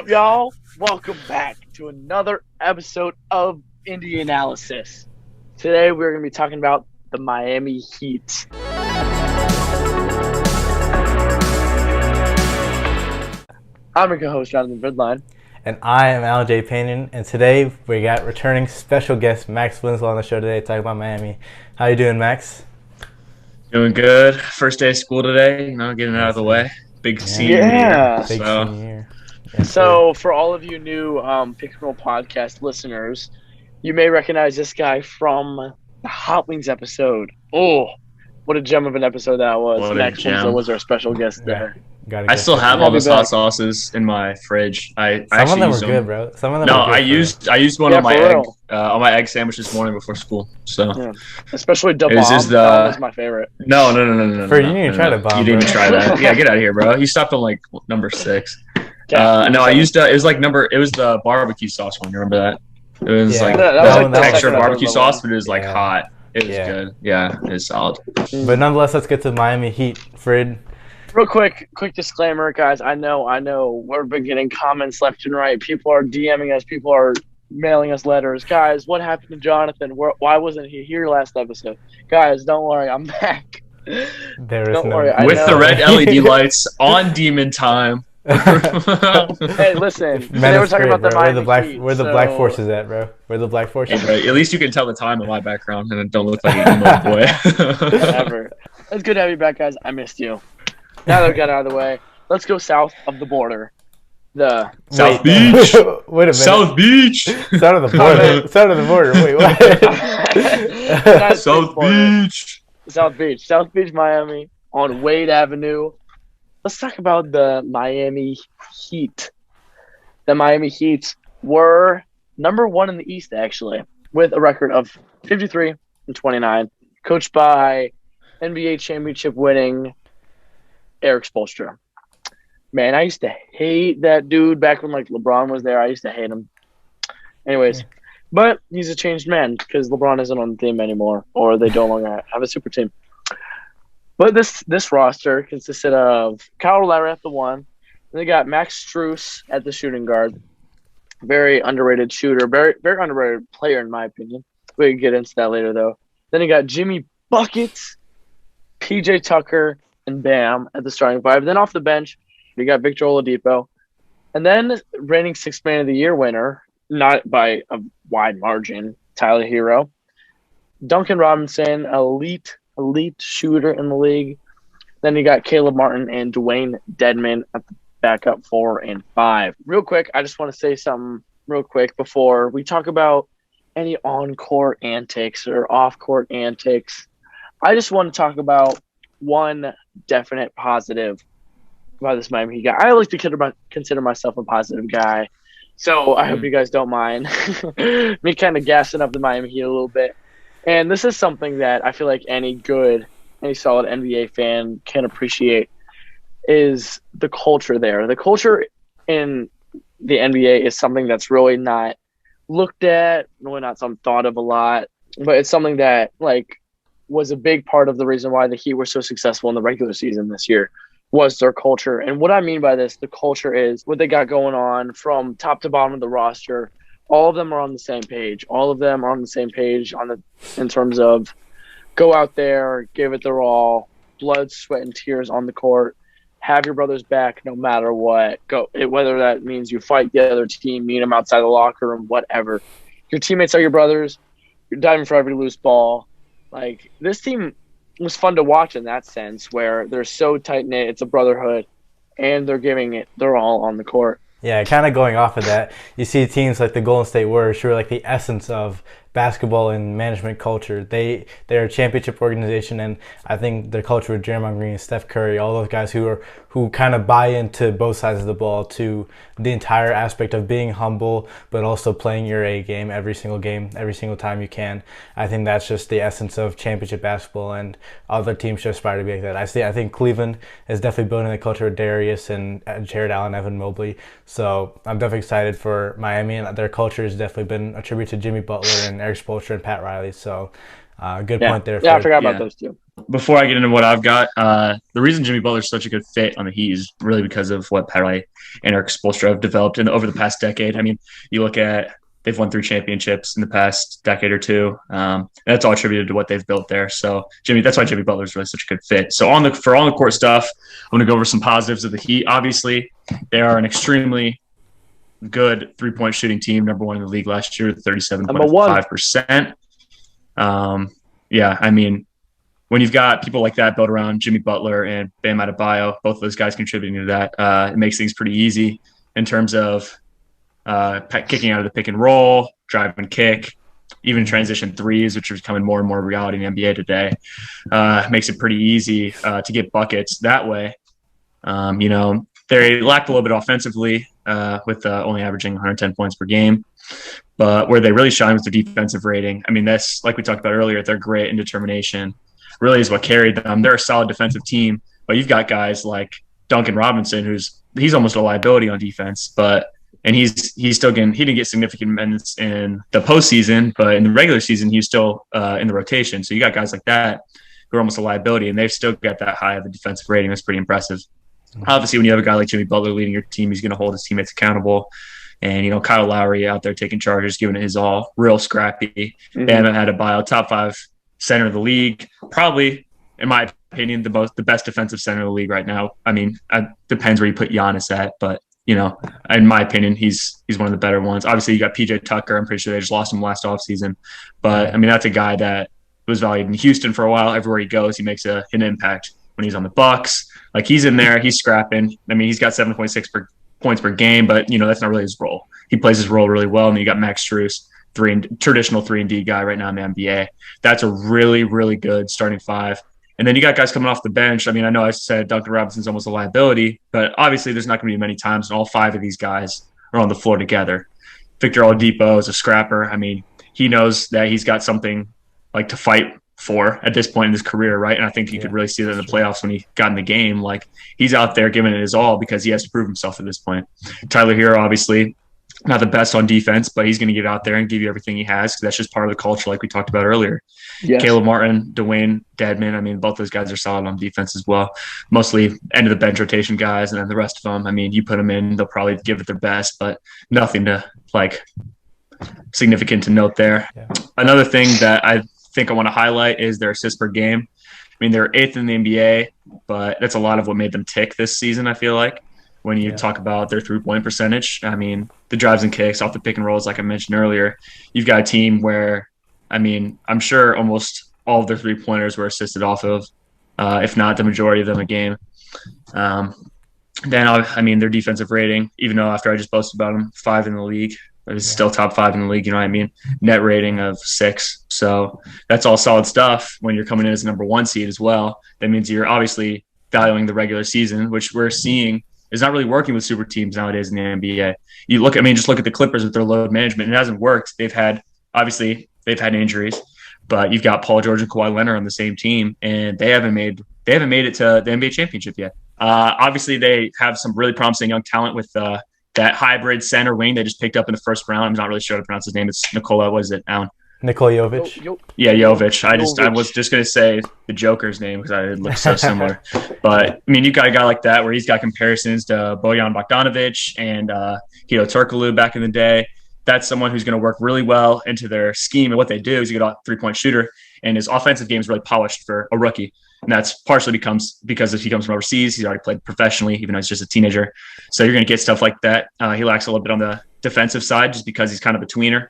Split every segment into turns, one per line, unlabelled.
up, y'all? Welcome back to another episode of Indy-Analysis. Today, we're going to be talking about the Miami Heat. I'm your co-host, Jonathan Frid.
And I am Al J. Payton, and today we got returning special guest Max Winslow on the show today to talk about Miami. How you doing, Max?
Doing good. First day of school today, getting it out of the way. Big senior year.
Senior year. Yes,
so, for all of you new Pick and Roll podcast listeners, you may recognize this guy from the Hot Wings episode. Oh, what a gem of an episode that was. Max Winslow was our special guest there.
I still have all those hot sauces in my fridge.
Some of them were good, bro. Some of them.
No, I used one on my egg sandwich this morning before school. So,
especially the bomb. That was my favorite.
No.
You didn't even try the bomb.
You didn't even try that. Yeah, get out of here, bro. You stopped on like number 6. No, I used it was like it was the barbecue sauce one. You remember that? It was like the textured barbecue sauce, but it was like hot. It was good. Yeah, it was solid.
But nonetheless, let's get to Miami Heat. Frid.
Real quick disclaimer, guys. I know we've been getting comments left and right. People are DMing us. People are mailing us letters. Guys, what happened to Jonathan? Why wasn't he here last episode? Guys, don't worry. I'm back.
Don't
worry.
With the red LED lights on demon time.
Hey, listen. They were talking about the Miami Heat,
where the black forces at, bro? Where the black forces?
Right. At least you can tell the time in my background, and it don't look like a emo boy.
Whatever. It's good to have you back, guys. I missed you. Now that we got out of the way, let's go south of the border.
South Beach.
Wait a minute.
South Beach.
South of the border. South of the border. Wait, what?
South Beach.
South Beach, Miami, on Wade Avenue. Let's talk about the Miami Heat. The Miami Heat were number 1 in the East, actually, with a record of 53-29, coached by NBA championship winning Eric Spoelstra. Man, I used to hate that dude back when LeBron was there. I used to hate him. Anyways, but he's a changed man because LeBron isn't on the team anymore, or they no longer have a super team. But this roster consisted of Kyle Lowry at the 1. They got Max Strus at the shooting guard. Very underrated shooter. Very, very underrated player, in my opinion. We can get into that later, though. Then you got Jimmy Buckets, PJ Tucker, and Bam at the starting 5. Then off the bench, you got Victor Oladipo. And then reigning 6th Man of the Year winner, not by a wide margin, Tyler Hero. Duncan Robinson, elite shooter in the league. Then you got Caleb Martin and Dwayne Dedman at the backup 4 and 5. Real quick, I just want to say something real quick before we talk about any on-court antics or off-court antics. I just want to talk about one definite positive about this Miami Heat guy. I like to consider myself a positive guy, so I hope you guys don't mind me kind of gassing up the Miami Heat a little bit. And this is something that I feel like any solid NBA fan can appreciate is the culture there. The culture in the NBA is something that's really not looked at, really not thought of a lot, but it's something that was a big part of the reason why the Heat were so successful in the regular season this year was their culture. And what I mean by this, the culture is what they got going on from top to bottom of the roster. All of them are on the same page. All of them are on the same page in terms of go out there, give it their all, blood, sweat, and tears on the court, have your brothers back no matter what. Whether that means you fight the other team, meet them outside the locker room, whatever. Your teammates are your brothers. You're diving for every loose ball. This team was fun to watch in that sense, where they're so tight-knit, it's a brotherhood, and they're giving it their all on the court.
Yeah, kind of going off of that, you see teams like the Golden State Warriors, who are the essence of basketball and management culture. They're a championship organization, and I think their culture with Draymond Green, Steph Curry, all those guys who kind of buy into both sides of the ball, to the entire aspect of being humble, but also playing your A game, every single time you can. I think that's just the essence of championship basketball, and other teams should aspire to be like that. I think Cleveland is definitely building the culture with Darius and Jared Allen, Evan Mobley. So I'm definitely excited for Miami, and their culture has definitely been a tribute to Jimmy Butler and Eric Spoelstra and Pat Riley. So good point there.
Yeah, I forgot about those two.
before I get into what I've got, the reason Jimmy Butler is such a good fit on the Heat is really because of what Pat Riley and Eric Spoelstra have developed over the past decade. I mean, you look at they've won 3 championships in the past decade or two. That's all attributed to what they've built there. So that's why Jimmy Butler is really such a good fit. So for on the court stuff, I'm going to go over some positives of the Heat. Obviously, they are an extremely good 3-point shooting team, number 1 in the league last year, 37.5%. Yeah, I mean, when you've got people like that built around Jimmy Butler and Bam Adebayo, both of those guys contributing to that, it makes things pretty easy in terms of kicking out of the pick and roll, drive and kick, even transition threes, which are becoming more and more reality in the NBA today. Makes it pretty easy to get buckets that way. They lacked a little bit offensively with only averaging 110 points per game. But where they really shine with their defensive rating, I mean, that's like we talked about earlier, they're great in determination. Really is what carried them. They're a solid defensive team, but you've got guys like Duncan Robinson, he's almost a liability on defense, and he didn't get significant minutes in the postseason, but in the regular season, he's still in the rotation. So you got guys like that who are almost a liability, and they've still got that high of a defensive rating. That's pretty impressive. Obviously, when you have a guy like Jimmy Butler leading your team, he's going to hold his teammates accountable. And, Kyle Lowry out there taking charges, giving it his all, real scrappy. Bam Adebayo, top 5 center of the league, probably, in my opinion, the best defensive center of the league right now. I mean, it depends where you put Giannis at, but in my opinion, he's one of the better ones. Obviously, you got PJ Tucker. I'm pretty sure they just lost him last offseason, but I mean, that's a guy that was valued in Houston for a while. Everywhere he goes, he makes an impact. When he's on the Bucks, like he's in there, he's scrapping. I mean, he's got 7.6 points per game, but that's not really his role. He plays his role really well, and then you got Max Strus, traditional 3-and-D guy right now in the NBA. That's a really, really good starting 5. And then you got guys coming off the bench. I mean, I know I said Duncan Robinson's almost a liability, but obviously there's not going to be many times when all 5 of these guys are on the floor together. Victor Oladipo is a scrapper. I mean, he knows that he's got something like to fight for at this point in his career, right? And I think you could really see that in the playoffs when he got in the game. Like, he's out there giving it his all because he has to prove himself at this point. Tyler Hero, obviously, not the best on defense, but he's going to get out there and give you everything he has because that's just part of the culture like we talked about earlier. Yes. Caleb Martin, Dwayne Dedman, I mean, both those guys are solid on defense as well. Mostly end of the bench rotation guys, and then the rest of them, I mean, you put them in, they'll probably give it their best, but nothing to, significant to note there. Yeah. Another thing that I think I want to highlight is their assists per game. I mean, they're 8th in the NBA, but that's a lot of what made them tick this season, I feel like. When you talk about their 3-point percentage, I mean, the drives and kicks off the pick and rolls, like I mentioned earlier, you've got a team where, I mean, I'm sure almost all of their 3-pointers were assisted off of, if not the majority of them a game. Then, I mean, their defensive rating, even though after I just boasted about them, 5 in the league, it's still top 5 in the league, you know what I mean? Net rating of 6. So that's all solid stuff when you're coming in as the number 1 seed as well. That means you're obviously valuing the regular season, which we're seeing is not really working with super teams nowadays in the NBA. Just look at the Clippers with their load management. It hasn't worked. They've had injuries, but you've got Paul George and Kawhi Leonard on the same team, and they haven't made it to the NBA championship yet. Obviously, they have some really promising young talent with that hybrid center wing they just picked up in the first round. I'm not really sure how to pronounce his name. It's Nikola. What is it, Alan?
Nikola Jovic.
Yeah, Jovic. I was just going to say the Joker's name because it looks so similar. But, I mean, you got a guy like that where he's got comparisons to Bojan Bogdanovic and Hedo Turkoglu back in the day. That's someone who's going to work really well into their scheme. And what they do is you get a 3-point shooter, and his offensive game is really polished for a rookie. And that's partially because he comes from overseas. He's already played professionally, even though he's just a teenager. So you're going to get stuff like that. He lacks a little bit on the defensive side just because he's kind of a tweener.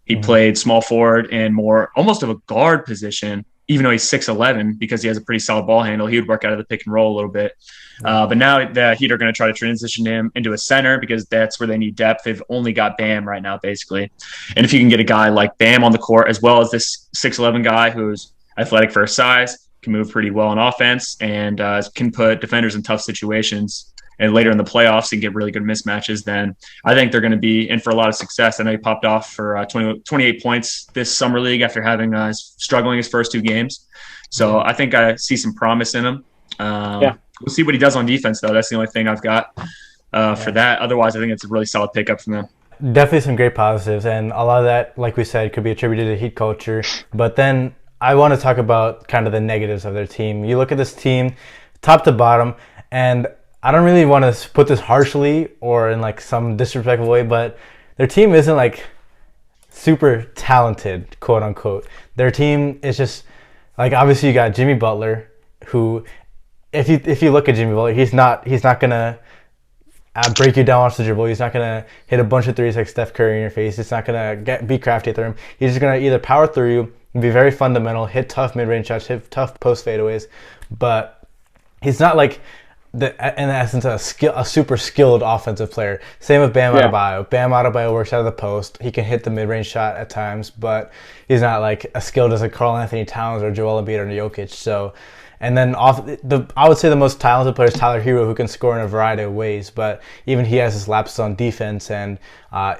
He played small forward and more almost of a guard position, even though he's 6'11", because he has a pretty solid ball handle. He would work out of the pick and roll a little bit. But now the Heat are going to try to transition him into a center because that's where they need depth. They've only got Bam right now, basically. And if you can get a guy like Bam on the court, as well as this 6'11" guy who's athletic for his size, can move pretty well on offense, and can put defenders in tough situations, and later in the playoffs and get really good mismatches, then I think they're going to be in for a lot of success. I know he popped off for 28 points this summer league after having struggling his first 2 games. So I think I see some promise in him. We'll see what he does on defense, though. That's the only thing I've got for that. Otherwise, I think it's a really solid pickup from them.
Definitely some great positives, and a lot of that, like we said, could be attributed to Heat culture. But then I want to talk about kind of the negatives of their team. You look at this team, top to bottom, and I don't really want to put this harshly or in like some disrespectful way, but their team isn't like super talented, quote unquote. Their team is just like, obviously you got Jimmy Butler, who if you look at Jimmy Butler, he's not gonna break you down off the dribble. He's not gonna hit a bunch of threes like Steph Curry in your face. He's not gonna be crafty at the rim. He's just gonna either power through you, be very fundamental, hit tough mid-range shots, hit tough post fadeaways, but he's not like in essence a super skilled offensive player. Same with Bam Adebayo. Bam Adebayo works out of the post. He can hit the mid-range shot at times, but he's not like as skilled as a Karl Anthony Towns or Joel Embiid or Jokic. So, and then I would say the most talented player is Tyler Hero, who can score in a variety of ways, but even he has his lapses on defense, and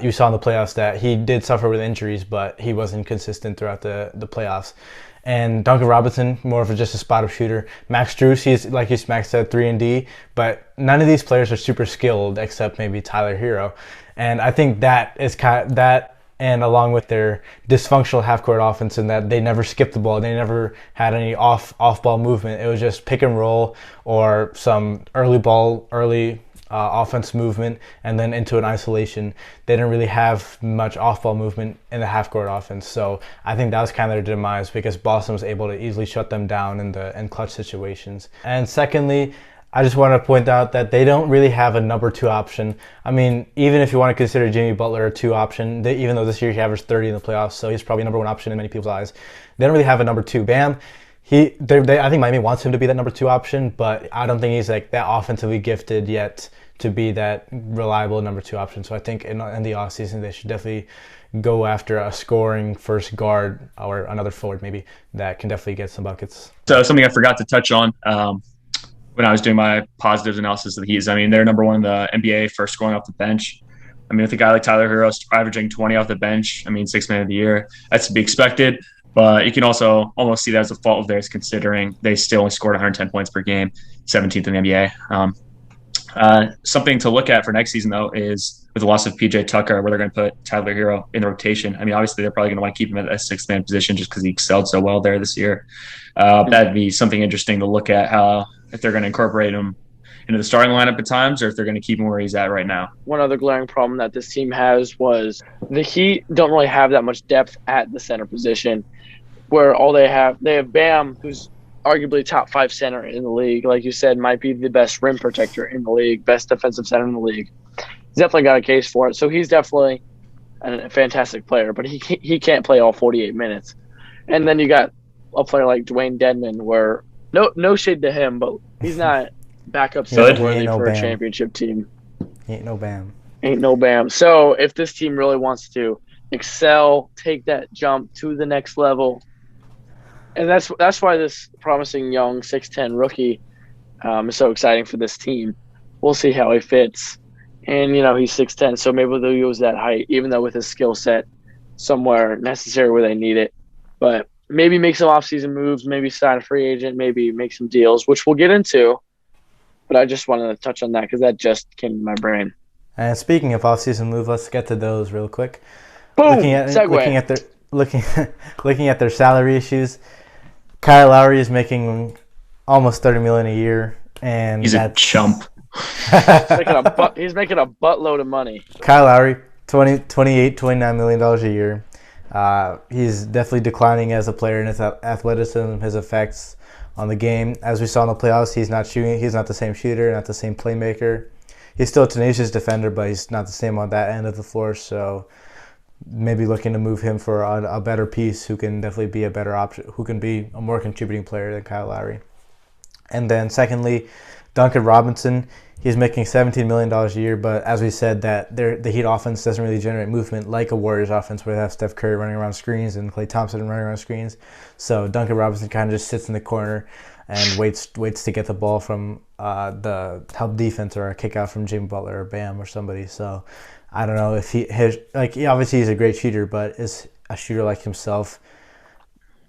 you saw in the playoffs that he did suffer with injuries, but he wasn't consistent throughout the playoffs. And Duncan Robinson, more of just a spot-up shooter. Max Strus, he's, like Max said, 3-and-D, but none of these players are super skilled except maybe Tyler Hero. And I think that is that, and along with their dysfunctional half-court offense in that they never skipped the ball, they never had any off-ball movement. It was just pick and roll or some early offense movement, and then into an isolation. They didn't really have much off-ball movement in the half-court offense. So I think that was kind of their demise, because Boston was able to easily shut them down in clutch situations. And secondly, I just want to point out that they don't really have a number 2 option. I mean, even if you want to consider Jimmy Butler a 2 option, even though this year he averaged 30 in the playoffs, so he's probably number 1 option in many people's eyes, they don't really have a number 2. Bam, I think Miami wants him to be that number 2 option, but I don't think he's like that offensively gifted yet to be that reliable number 2 option. So I think in the offseason they should definitely go after a scoring first guard or another forward maybe that can definitely get some buckets.
So something I forgot to touch on when I was doing my positives analysis of the Heat is, I mean, they're number 1 in the NBA for scoring off the bench. I mean, with a guy like Tyler Hero averaging 20 off the bench, I mean, 6th man of the year, that's to be expected. But you can also almost see that as a fault of theirs, considering they still only scored 110 points per game, 17th in the NBA. Something to look at for next season, though, is with the loss of PJ Tucker, where they're going to put Tyler Hero in the rotation. I mean, obviously, they're probably going to want to keep him at a 6th man position just because he excelled so well there this year. That'd be something interesting to look at, how if they're going to incorporate him into the starting lineup at times, or if they're going to keep him where he's at right now.
One other glaring problem that this team has was the Heat don't really have that much depth at the center position, where they have Bam, who's arguably top 5 center in the league. Like you said, might be the best rim protector in the league, best defensive center in the league. He's definitely got a case for it. So he's definitely a fantastic player, but he can't play all 48 minutes. And then you got a player like Dwayne Dedmon, where no shade to him, but he's not backup center worthy for a championship team.
He ain't no Bam.
Ain't no Bam. So if this team really wants to excel, take that jump to the next level, and that's why this promising young 6'10" rookie is so exciting for this team. We'll see how he fits. And, he's 6'10", so maybe they'll use that height, even though with his skill set somewhere necessary where they need it. But maybe make some offseason moves, maybe sign a free agent, maybe make some deals, which we'll get into. But I just wanted to touch on that because that just came to my brain.
And speaking of offseason moves, let's get to those real quick.
Boom!
Segue. Looking at their salary issues, Kyle Lowry is making almost $30 million a year, and
he's a chump.
He's making a buttload of money.
Kyle Lowry, $29 million a year. He's definitely declining as a player in his athleticism, his effects on the game. As we saw in the playoffs, he's not shooting. He's not the same shooter, not the same playmaker. He's still a tenacious defender, but he's not the same on that end of the floor. So maybe looking to move him for a better piece who can definitely be a better option, who can be a more contributing player than Kyle Lowry. And then secondly, Duncan Robinson. He's making $17 million a year, but as we said, that the Heat offense doesn't really generate movement like a Warriors offense, where they have Steph Curry running around screens and Klay Thompson running around screens. So Duncan Robinson kind of just sits in the corner and waits to get the ball from the help defense or a kick out from Jimmy Butler or Bam or somebody. So I don't know if obviously he's a great shooter, but is a shooter like himself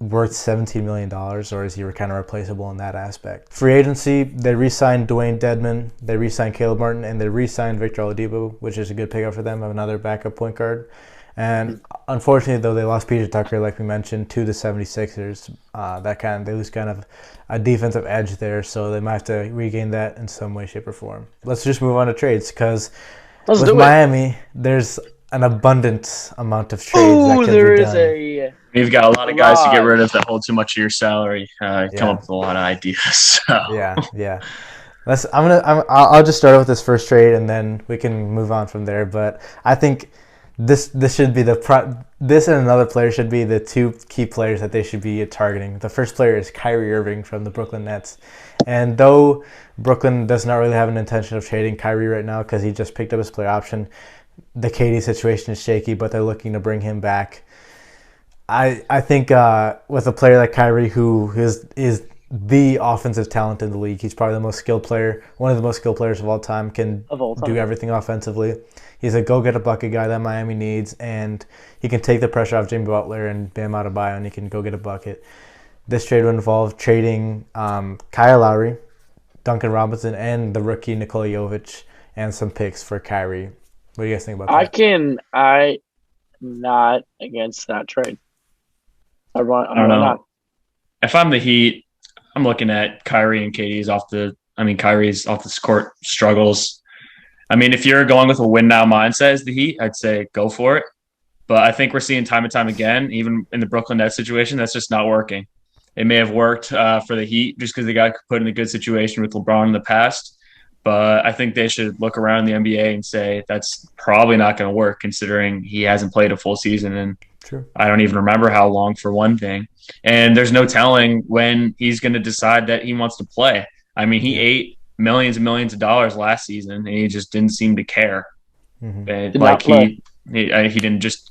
worth $17 million, or is he kind of replaceable in that aspect? Free agency, they re-signed Dwayne Dedmon, they re-signed Caleb Martin, and they re-signed Victor Oladipo, which is a good pickup for them of another backup point guard. And unfortunately, though, they lost PJ Tucker, like we mentioned, to the 76ers. They lose kind of a defensive edge there, so they might have to regain that in some way, shape, or form. Let's just move on to trades, because with Miami, there's an abundant amount of trades that can be done.
You've got a lot of guys to get rid of that hold too much of your salary. Come up with a lot of ideas. So.
Yeah. I'll just start with this first trade, and then we can move on from there. But I think this should be this and another player should be the two key players that they should be targeting. The first player is Kyrie Irving from the Brooklyn Nets, and though Brooklyn does not really have an intention of trading Kyrie right now because he just picked up his player option, the KD situation is shaky, but they're looking to bring him back. I think with a player like Kyrie, who is the offensive talent in the league, he's probably the most skilled player, one of the most skilled players of all time, do everything offensively. He's a go-get-a-bucket guy that Miami needs, and he can take the pressure off Jimmy Butler and Bam Adebayo, and he can go get a bucket. This trade would involve trading Kyle Lowry, Duncan Robinson, and the rookie Nikola Jovic, and some picks for Kyrie. What do you guys think about that?
I'm not against that trade. I
don't know. If I'm the Heat, I'm looking at Kyrie and Katie's Kyrie's off the court struggles. I mean, if you're going with a win now mindset as the Heat, I'd say go for it. But I think we're seeing time and time again, even in the Brooklyn Nets situation, that's just not working. It may have worked for the Heat just because they got put in a good situation with LeBron in the past. But I think they should look around the NBA and say that's probably not going to work, considering he hasn't played a full season. And
True.
I don't even remember how long, for one thing. And there's no telling when he's going to decide that he wants to play. I mean, he ate millions and millions of dollars last season, and he just didn't seem to care.
Mm-hmm.
He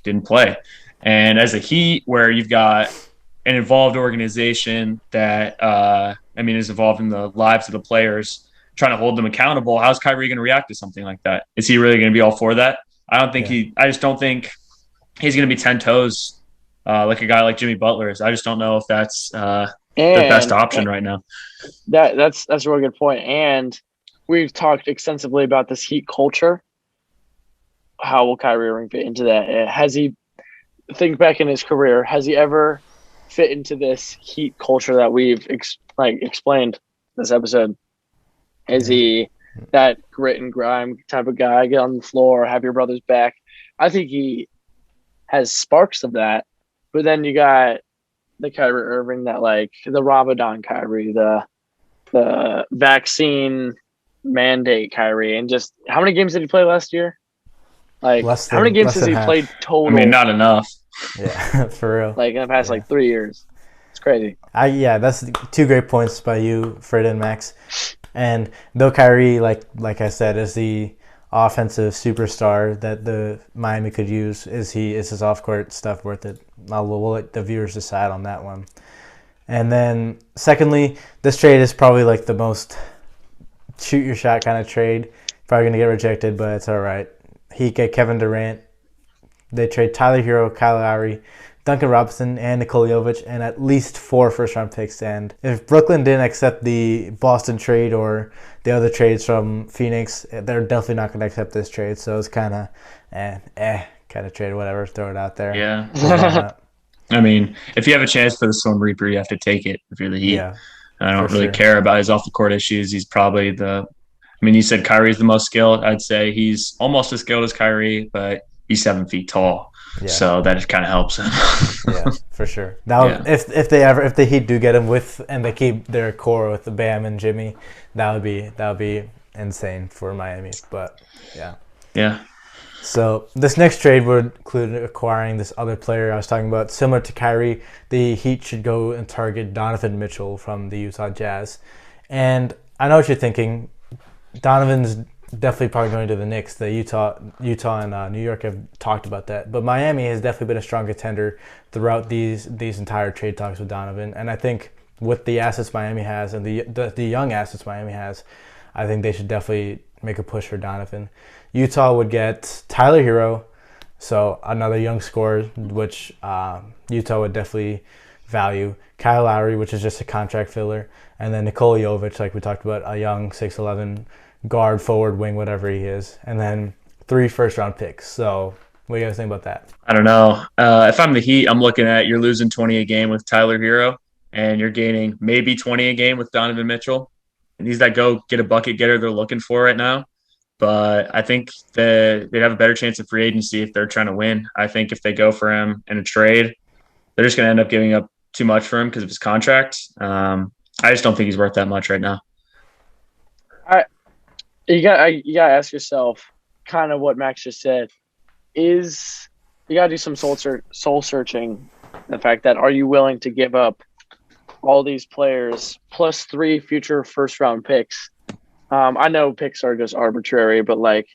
didn't play. And as a Heat, where you've got an involved organization that is involved in the lives of the players, trying to hold them accountable, how's Kyrie going to react to something like that? Is he really going to be all for that? I just don't think he's going to be 10 toes like a guy like Jimmy Butler is. I just don't know if that's the best option right now.
That's a really good point. And we've talked extensively about this Heat culture. How will Kyrie Irving fit into that? Has he, think back in his career, has he ever fit into this Heat culture that we've explained this episode? Is he that grit and grime type of guy, get on the floor, have your brother's back? I think he has sparks of that. But then you got the Kyrie Irving that the Ramadan Kyrie, the vaccine mandate Kyrie, and just how many games did he play last year? How many games has he played total?
I mean, not enough.
Yeah, for real.
In the past 3 years. It's crazy.
That's two great points by you, Frid and Max. And though Kyrie, like I said, is the offensive superstar that the Miami could use, is his off-court stuff worth it? We'll let the viewers decide on that one. And then, secondly, this trade is probably the most shoot-your-shot kind of trade. Probably going to get rejected, but it's all right. He get Kevin Durant. They trade Tyler Hero, Kyle Lowry, Duncan Robinson, and Nikola Jovic, and at least 4 first-round picks. And if Brooklyn didn't accept the Boston trade or the other trades from Phoenix, they're definitely not going to accept this trade. So it's kind of kind of trade, whatever, throw it out there.
Yeah. I mean, if you have a chance for the Storm Reaper, you have to take it if you're the Heat. Yeah, I don't really care about his off-the-court issues. He's probably you said Kyrie's the most skilled. I'd say he's almost as skilled as Kyrie, but he's 7 feet tall. Yeah. So that kind of helps him.
Yeah, for sure. If the Heat do get him and they keep their core with the Bam and Jimmy, that would be insane for Miami. But
yeah.
So this next trade would include acquiring this other player I was talking about. Similar to Kyrie, the Heat should go and target Donovan Mitchell from the Utah Jazz. And I know what you're thinking. Donovan's definitely probably going to the Knicks. The Utah and New York have talked about that. But Miami has definitely been a strong contender throughout these entire trade talks with Donovan. And I think with the assets Miami has and the young assets Miami has, I think they should definitely make a push for Donovan. Utah would get Tyler Hero, so another young scorer, which Utah would definitely value. Kyle Lowry, which is just a contract filler. And then Nikola Jovic, like we talked about, a young 6'11", guard, forward, wing, whatever he is. And then 3 first-round picks. So What do you guys think about that?
I don't know. If I'm the Heat, I'm looking at you're losing 20 a game with Tyler Hero, and you're gaining maybe 20 a game with Donovan Mitchell. And he's that go get a bucket getter they're looking for right now. But I think that they'd have a better chance of free agency if they're trying to win. I think if they go for him in a trade, they're just going to end up giving up too much for him because of his contract. I just don't think he's worth that much right now.
You got to ask yourself kind of what Max just said. You got to do some soul searching. The fact that, are you willing to give up all these players plus 3 future first round picks? I know picks are just arbitrary, but like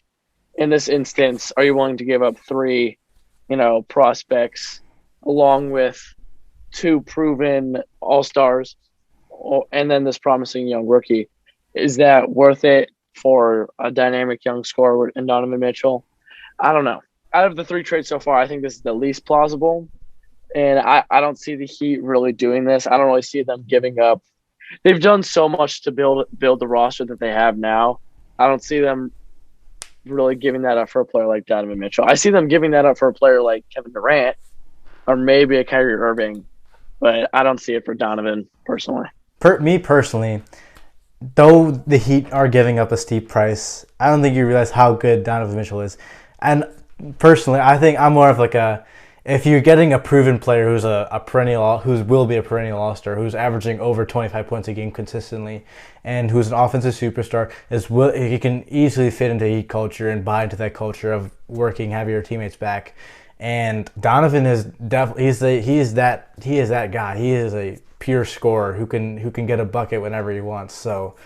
in this instance, are you willing to give up 3, prospects along with 2 proven all-stars and then this promising young rookie? Is that worth it for a dynamic young scorer in Donovan Mitchell? I don't know. Out of the 3 trades so far, I think this is the least plausible. And I don't see the Heat really doing this. I don't really see them giving up. They've done so much to build the roster that they have now. I don't see them really giving that up for a player like Donovan Mitchell. I see them giving that up for a player like Kevin Durant or maybe a Kyrie Irving, but I don't see it for Donovan personally.
Me personally, though the Heat are giving up a steep price, I don't think you realize how good Donovan Mitchell is. And personally, I think I'm more of like if you're getting a proven player who's who will be a perennial all-star, who's averaging over 25 points a game consistently, and who's an offensive superstar, he can easily fit into Heat culture and buy into that culture of working, having your teammates back. And Donovan is definitely he is that guy. He is a pure scorer who can get a bucket whenever he wants. So,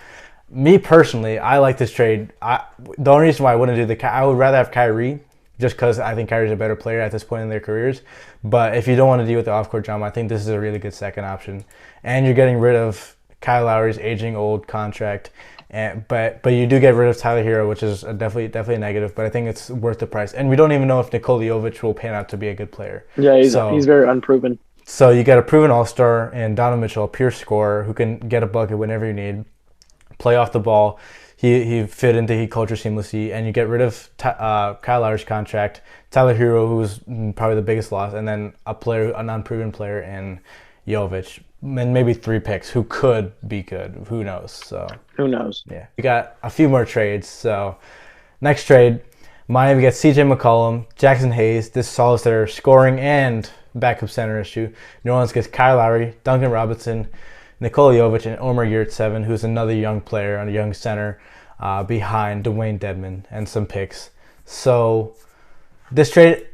me personally, I like this trade. The only reason why I wouldn't do I would rather have Kyrie, just because I think Kyrie's a better player at this point in their careers. But if you don't want to deal with the off-court drama, I think this is a really good second option. And you're getting rid of Kyle Lowry's aging old contract. But you do get rid of Tyler Hero, which is definitely a negative. But I think it's worth the price. And we don't even know if Nikola Jovic will pan out to be a good player.
Yeah, he's very unproven.
So you got a proven all-star and Donovan Mitchell, a pure scorer who can get a bucket whenever you need, play off the ball. He fit into Heat culture seamlessly, and you get rid of Kyle Lowry's contract, Tyler Hero, who's probably the biggest loss, and then a non-proven player in Jovic, and maybe 3 picks who could be good. Who knows? So
who knows?
Yeah, we got a few more trades. So next trade, Miami gets C.J. McCollum, Jackson Hayes. This solves their scoring and backup center issue. New Orleans gets Kyle Lowry, Duncan Robinson, Nikola Jovic, and Omer Yurtseven, who's another young player and a young center behind Dwayne Dedmon and some picks. So this trade,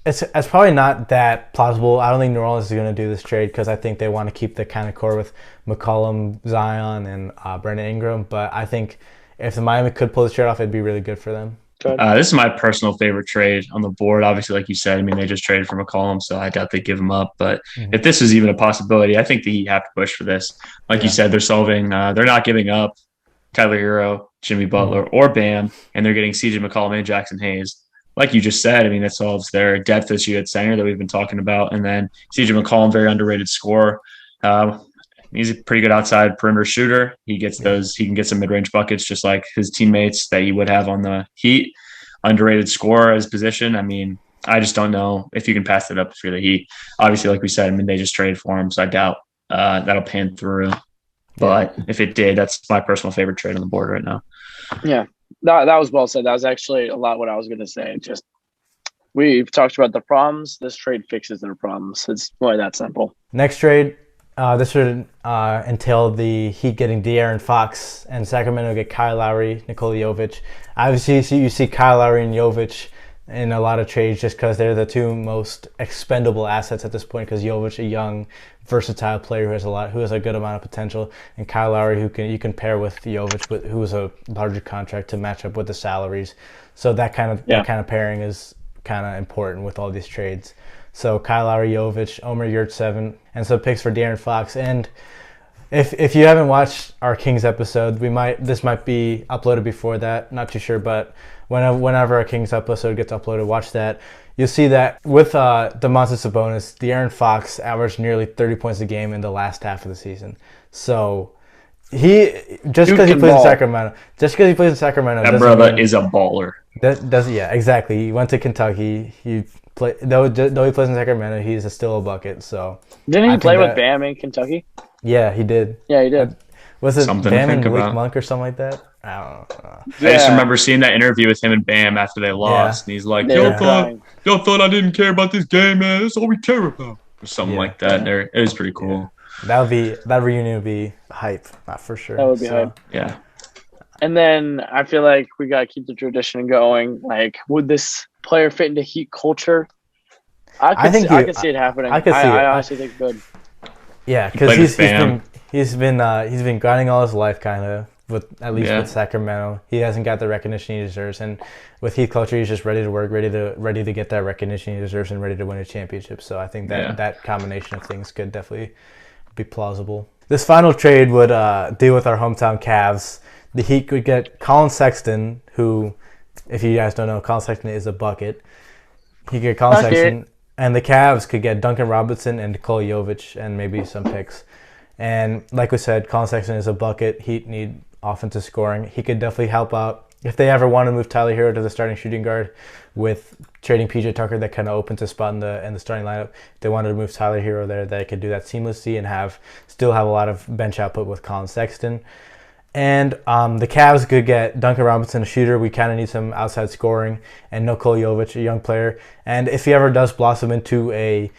it's probably not that plausible. I don't think New Orleans is going to do this trade because I think they want to keep the kind of core with McCollum, Zion, and Brandon Ingram. But I think if the Miami could pull this trade off, it'd be really good for them.
This is my personal favorite trade on the board. Obviously, like you said, I mean, they just traded for McCollum, so I doubt they give him up. But if this is even a possibility, I think the Heat have to push for this. Like you said, they're solving. They're not giving up Tyler Hero, Jimmy Butler, or Bam, and they're getting C.J. McCollum and Jackson Hayes. Like you just said, I mean, that solves their depth issue at center that we've been talking about. And then C.J. McCollum, very underrated scorer. He's a pretty good outside perimeter shooter. He gets those. He can get some mid-range buckets just like his teammates that he would have on the Heat. Underrated scorer at his position. I mean, I just don't know if you can pass it up for the Heat. Obviously, like we said, I mean, they just traded for him, so I doubt that'll pan through. But if it did, that's my personal favorite trade on the board right now.
Yeah, that was well said. That was actually a lot what I was going to say. Just we've talked about the problems. This trade fixes their problems. It's really that simple.
Next trade. This would entail the Heat getting De'Aaron Fox and Sacramento get Kyle Lowry, Nikola Jovic. Obviously, you see Kyle Lowry and Jovic in a lot of trades just because they're the 2 most expendable assets at this point. Because Jovic, a young, versatile player who has a good amount of potential, and Kyle Lowry, you can pair with Jovic, who is a larger contract to match up with the salaries. So that kind of pairing is kind of important with all these trades. So Kyle Lowry, Jovic, Omer Yurtseven, and some picks for De'Aaron Fox. And if you haven't watched our Kings episode, this might be uploaded before that. Not too sure, but whenever our Kings episode gets uploaded, watch that. You'll see that with Domantas Sabonis, De'Aaron Fox averaged nearly 30 points a game in the last half of the season. So just because he plays in Sacramento,
that brother is a baller.
Exactly. He went to Kentucky. Though he plays in Sacramento, he's still a bucket. So
Didn't
I
he play
think
with
that
Bam in Kentucky?
yeah, he did.
Yeah, he did.
Was it
Something to
Bam
think
and Malik
about.
Monk or something like that? I don't know.
I just
Yeah,
remember seeing that interview with him and Bam after they
Yeah,
lost, and he's like,
they were crying.
y'all thought I didn't care about this game, man. That's all we care about," or something
yeah,
like that. It was pretty
yeah.
cool.
That reunion would be hype, not for sure.
That would be
So
hype.
Yeah.
And then I feel like we gotta keep the tradition going. Like, would this player fit into Heat culture? I could see it happening.
I could see it.
I honestly think it could.
yeah,
He played
because
with Bam.
he's been grinding all his life, kind of. At least with Sacramento, he hasn't got the recognition he deserves, and with Heat culture, he's just ready to work, ready to get that recognition he deserves, and ready to win a championship. So I think that combination of things could definitely be plausible. This final trade would deal with our hometown Cavs. The Heat could get Colin Sexton, who, if you guys don't know, Colin Sexton is a bucket. He could get Colin Sexton, and the Cavs could get Duncan Robinson and Nikola Jovic, and maybe some picks. And like we said, Colin Sexton is a bucket. Heat need offensive scoring. He could definitely help out if they ever want to move Tyler Hero to the starting shooting guard with trading PJ Tucker. That kind of opens a spot in the starting lineup. If they wanted to move Tyler Hero there, they could do that seamlessly and still have a lot of bench output with Colin Sexton. And the Cavs could get Duncan Robinson, a shooter. We kind of need some outside scoring, and Nikola Jovic, a young player. And if he ever does blossom into a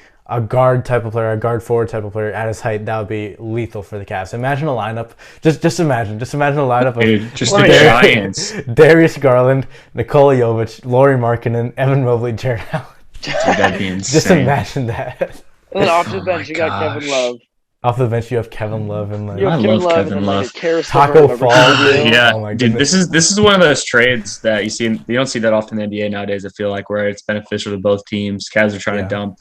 guard type of player, a guard forward type of player at his height, that would be lethal for the Cavs. Imagine a lineup. Just imagine a lineup of
Just the Giants.
Darius Garland, Nikola Jovic, Lauri Markkanen, Evan Mobley, Jared Allen.
Dude, that'd be insane.
Just imagine that.
And then off the bench, you got Kevin Love.
Off the bench, you have Kevin Love and
you have Kevin Love and
Love.
Taco Fall.
Yeah,
oh my
dude, this is one of those trades that you don't see that often in the NBA nowadays. I feel like where it's beneficial to both teams. Cavs are trying to dump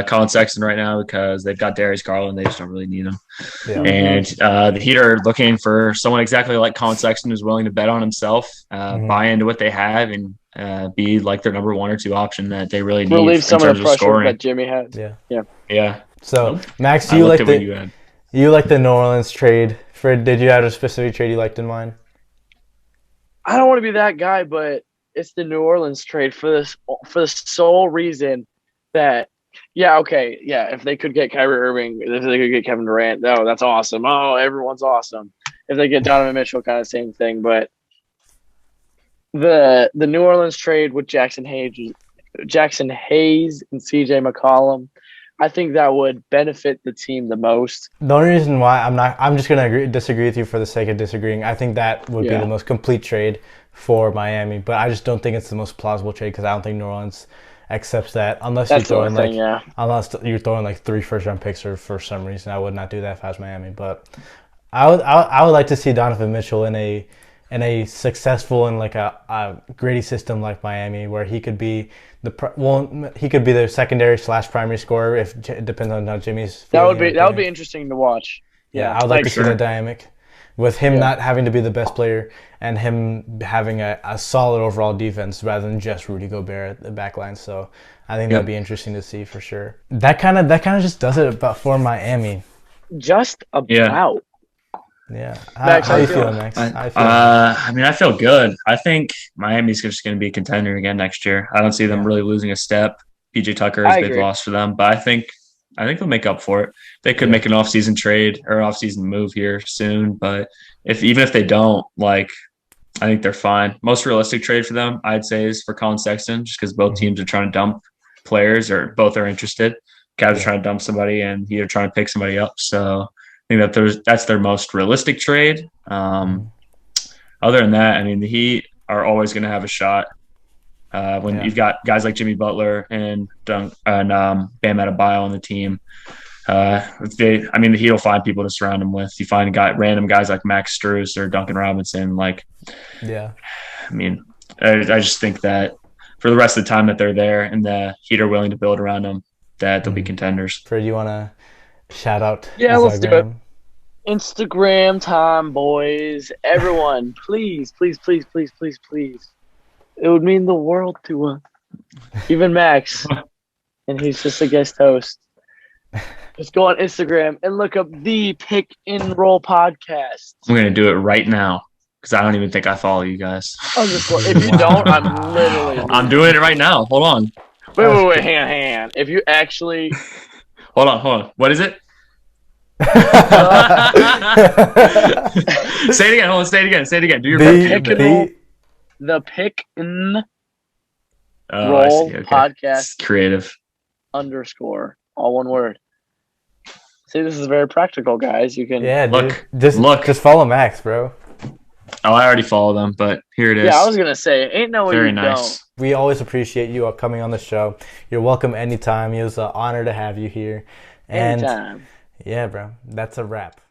Colin Sexton right now because they've got Darius Garland. They just don't really need him. Yeah. And the Heat are looking for someone exactly like Colin Sexton who's willing to bet on himself, buy into what they have, and be like their number one or two option that they really need.
Relieve some of the pressure that Jimmy had.
Yeah.
So, Max, you like the New Orleans trade. Frid, did you have a specific trade you liked in mind?
I don't want to be that guy, but it's the New Orleans trade for the sole reason that, if they could get Kyrie Irving, if they could get Kevin Durant, that's awesome. Oh, everyone's awesome. If they get Donovan Mitchell, kind of same thing. But the New Orleans trade with Jackson Hayes and CJ McCollum, I think that would benefit the team the most.
The only reason why I'm just going to disagree with you for the sake of disagreeing. I think that would be the most complete trade for Miami, but I just don't think it's the most plausible trade because I don't think New Orleans accepts that unless you're throwing like 3 first-round picks or for some reason. I would not do that if I was Miami, but I would like to see Donovan Mitchell in a successful and like a gritty system like Miami, where he could be their secondary / primary scorer. If it depends on how Jimmy's feeling.
That would be interesting to watch.
Yeah, I would like to see the dynamic with him not having to be the best player and him having a solid overall defense rather than just Rudy Gobert at the back line. So I think that'd be interesting to see for sure. That kind of just does it for Miami.
Just about.
Yeah.
Max,
how you feeling, Max?
I feel good. I think Miami's just going to be a contender again next year. I don't see them really losing a step. PJ Tucker is a big loss for them, but I think they'll make up for it. They could make an off-season trade or an off-season move here soon, but even if they don't, I think they're fine. Most realistic trade for them, I'd say, is for Colin Sexton, just because both teams are trying to dump players or both are interested. Cavs are trying to dump somebody and they're trying to pick somebody up. So I think that's their most realistic trade. Other than that, the Heat are always going to have a shot. When you've got guys like Jimmy Butler and Bam Adebayo on the team, the Heat will find people to surround them with. You find random guys like Max Strus or Duncan Robinson. I just think that for the rest of the time that they're there and the Heat are willing to build around them, that they'll be contenders.
Fred, you want to shout out?
Yeah, let's do it. Instagram time, boys. Everyone, please, please, please, please, please, please. It would mean the world to us. Even Max. And he's just a guest host. Just go on Instagram and look up the Pick and Roll podcast.
I'm going to do it right now. because I don't even think I follow you guys.
If you don't, I'm literally.
I'm doing it right now. Hold on.
Wait, hang on. If you actually.
Hold on. What is it? Say it again. Hold on. Say it again. Do your
the pick in
roll
podcast
it's creative
_ all one word. See, this is very practical, guys. You can
look. Just follow Max, bro.
Oh, I already follow them, but here it is.
Yeah, I was gonna say, ain't no way
very
you
nice.
don't.
We always appreciate you coming on the show. You're welcome anytime. It was an honor to have you here. And
anytime.
Yeah, bro. That's a wrap.